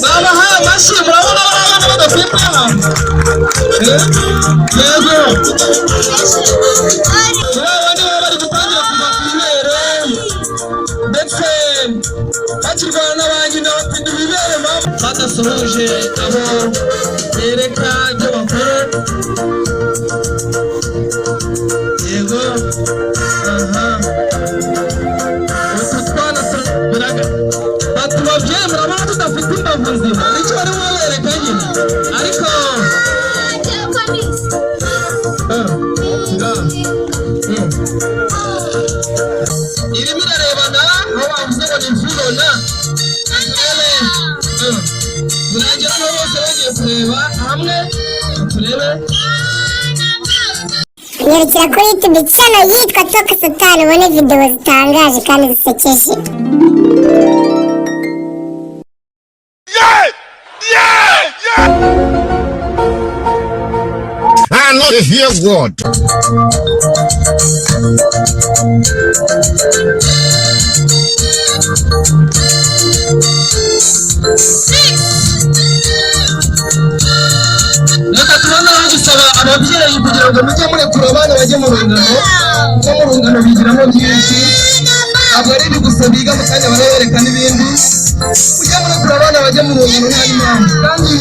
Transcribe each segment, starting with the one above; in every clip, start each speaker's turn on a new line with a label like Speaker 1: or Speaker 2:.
Speaker 1: Mama ha mashi murabona abana badafite yego abandi bari gutangira kuva ku ibere ndetse bakirwana n'abandi n'abafite ibibere badasohoje abo yereka ibyo bakora yego aha ututwana biraga batubabyeyi murabona tudafite imbavu nzima nicyo bari bubereka nyine ariko irimo irarebana aho bavuze ngo ni imvurona birangira aho bose bagiye kureba hamwe turebe
Speaker 2: nyarukira kuri YouTube channel yitwa Toka Satani ubone video zitangaje kandi zisekeje.
Speaker 3: I know to hear God.
Speaker 1: Reka tubona gusaba ababyeyi kugira ngo mujye murekura abana bajye mu rungano bigiramo byinshi ntabwo ari gusa biga mu kanya barabereka n'ibindi mujye murekura abana bajye mu rungano nta n'impamvu kandi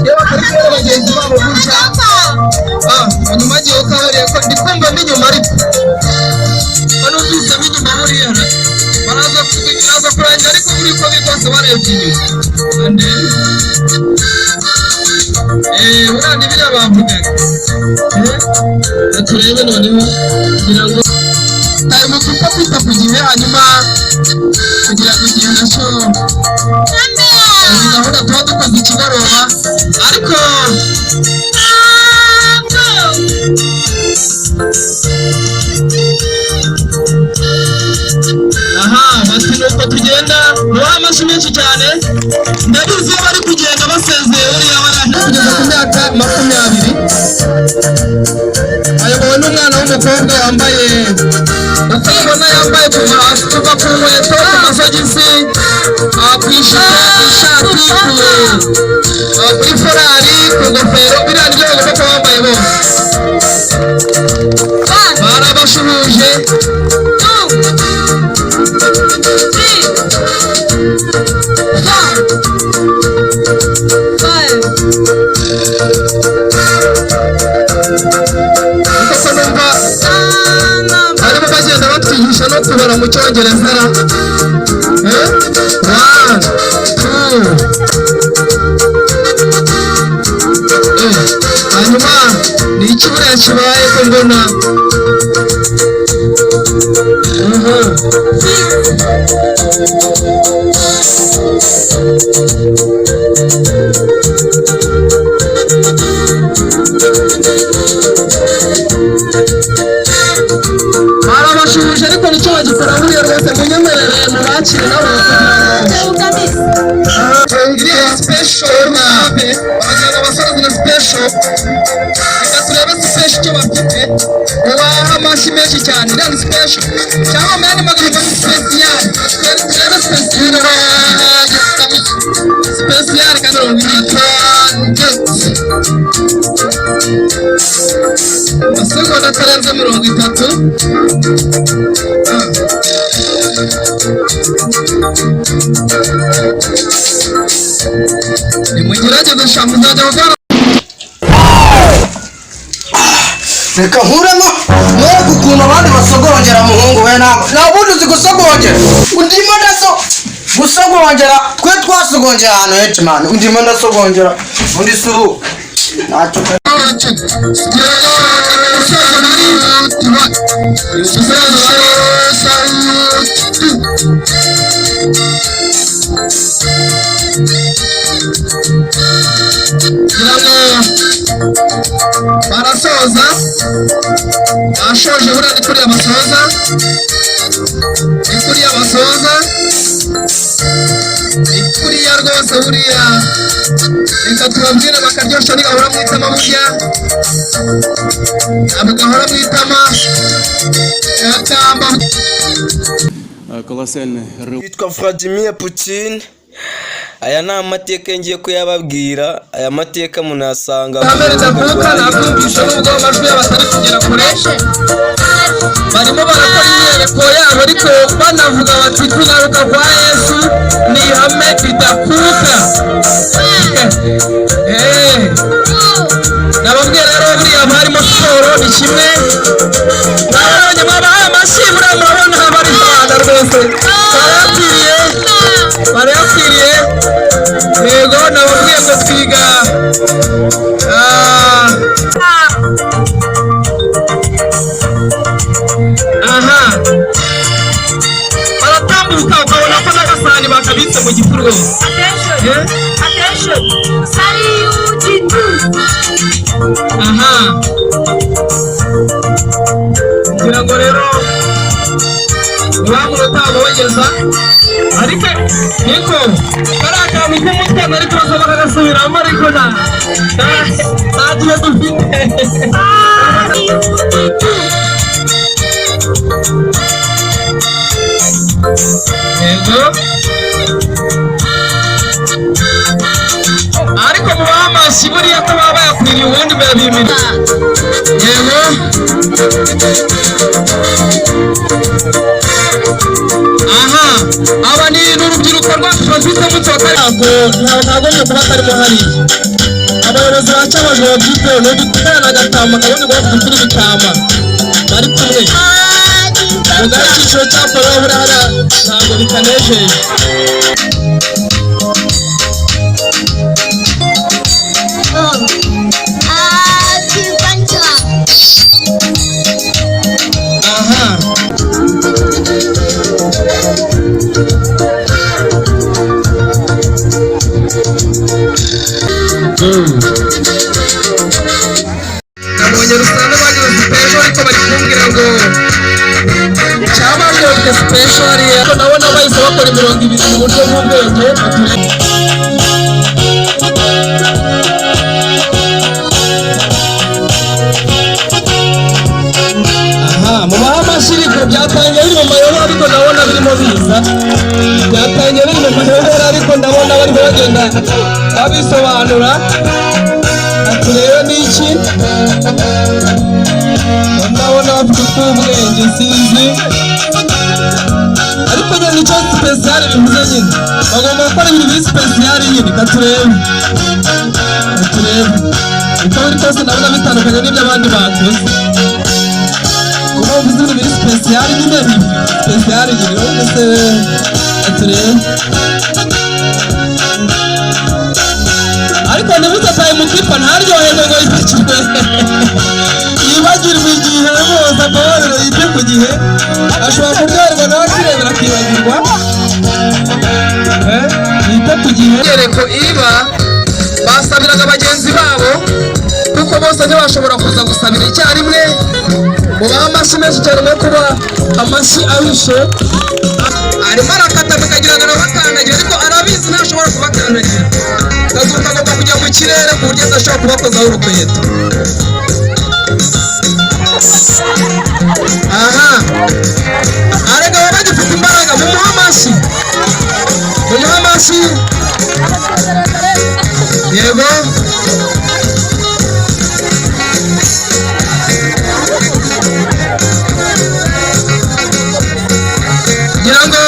Speaker 1: iyo batari kubona bagenzi babo gutya hanyuma agiye ukabariye ko ndi kumva n'inyuma ariko hano byose n'inyuma buriya baraza kurangira ariko buri uko bikose barebye inyuma uriya ni biriya bavugaga turebe noneho kugira ngo ari mu kuko kwita ku gihe hanyuma kugira ngo igihe nacyo gahunda tuba dukoze ikigoroba ariko aha bati nuko tugenda mubaha amashyi menshi cyane ndabizi iyo bari kugenda basezeye uriya barangije kugeza ku myaka 20 ayobowe n'umwana w'umukobwa wambaye uko ubona yambaye kuva ku nkweto ku masogisi ku ishati ku iforari ku ngofero biriya nibyo bagomba kuba bambaye bose barabashuhuje no kubara mu cyongereza hanyuma ni iki buriya kibaye ko mbona barabashubije ariko nicyo bagikora buriya rwose munyemerere mubakire nabo abagenda abasaza na special reka turebe special icyo bafite ubaha amashyi menshi cyane iriya ni special cyangwa mu yandi magambo ni special turebe special kandi amasegonda atarenze 30 nimugerageze shamba uzajya gukora
Speaker 4: reka nkuremo mwereke ukuntu abandi basogongera muhungu we nabundi uzi gusogongera undimo ndaso gusogongera twe twasogongera ahantu henshi mani undimo ndasogongera undi subu ntacyo
Speaker 1: barasoza bashoje buriya ni kuriya basoza ni kuriya basoza ni kuriya rwose buriya reka tubabwire bakaryoshya nigahora mwitama burya ntabwo gahora mwitama gatamba
Speaker 5: колоссальный рывок.
Speaker 6: Yitwa Vladimir Putin. Aya ni amateka ngiye kuyababwira. Aya mateka munasanga
Speaker 1: Amerika kuko nakumvisha nubwo amajwi y'abatari kugera kure barimo barakora imyereko yabo ariko banavuga bati kugaruka kwa Yesu ni ihame ridakuka. Nababwiye rero buriya harimo siporo ni kimwe n'abanye babahaye amashyi murabona bari Rwanda rwose barayakwiriye yego nababwiye ngo twiga baratambuka ukabona ko n'agasahani bakabitse mu gifu rwose. Ngira ngo rero nibamunota bogeza ariko niko kariya kantu k'umutwe ariko baza bakagasubiramo ariko ntagiye dufite. Yego ariko mu bamashyi buriya ko baba bayakwiriye ubundi babimira. Yego aba ni urubyiruko rwacu bafite umunsi wa karindwi ntabwo kuba karimo hariya abayobozi ba cyamaze babyiteho no guterana agatama kabone ngo dukure ibitama bari kumwe mugari icyiciro cya polo buriya ntabwo bitanejeje. Nabonye Rusana bagize special ariko bari kumbwira ngo cyababwiye special ariko nabona bahise bakora 20 mu buryo bw'ubwenge. Mu bahamashiriko byatangiye biri mu mayobera ariko ndabona birimo biza byatangiye biri mu mayobera ariko ndabona bari bagenda babisobanura. Turebe n'iki ndabona bafite ubwenge sinzi ariko nicyo special bivuze nyine bagomba gukora ibintu biri special nyine. Katurebe uko biri kose ndabona bitandukanye n'iby'abandi bakoze kuba uvuze ibintu biri special nyine special nyine uretse katurebe ariko ntibizataye mu kipa ntaryoherwe ngo yibagirwe igihe rwose akabariro yite ku gihe ashobora kuryoherwa nawe akirebera akibagirwa yite ku gihe. Imyereko iba basabiraga bagenzi babo kuko bose ntibashobora kuza gusabira icyarimwe mubaha amashyi menshi cyane no kuba amashyi ahishe arimo arakata mukagira ngo bakandagira ariko arabizi ntashobora kubakandagira kazuka agomba kujya mu kirere ku buryo adashobora kubakozaho urukweto. Arega baba bagifite imbaraga mumuha amashyi yego ngira ngo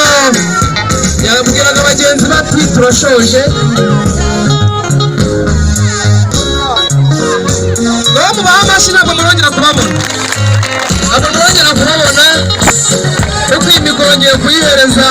Speaker 1: yabwiraga abagenzi bati turashoje mubaha amashyi ntabwo murongera kubabona kuko iyi mikoro ngiye kuyihereza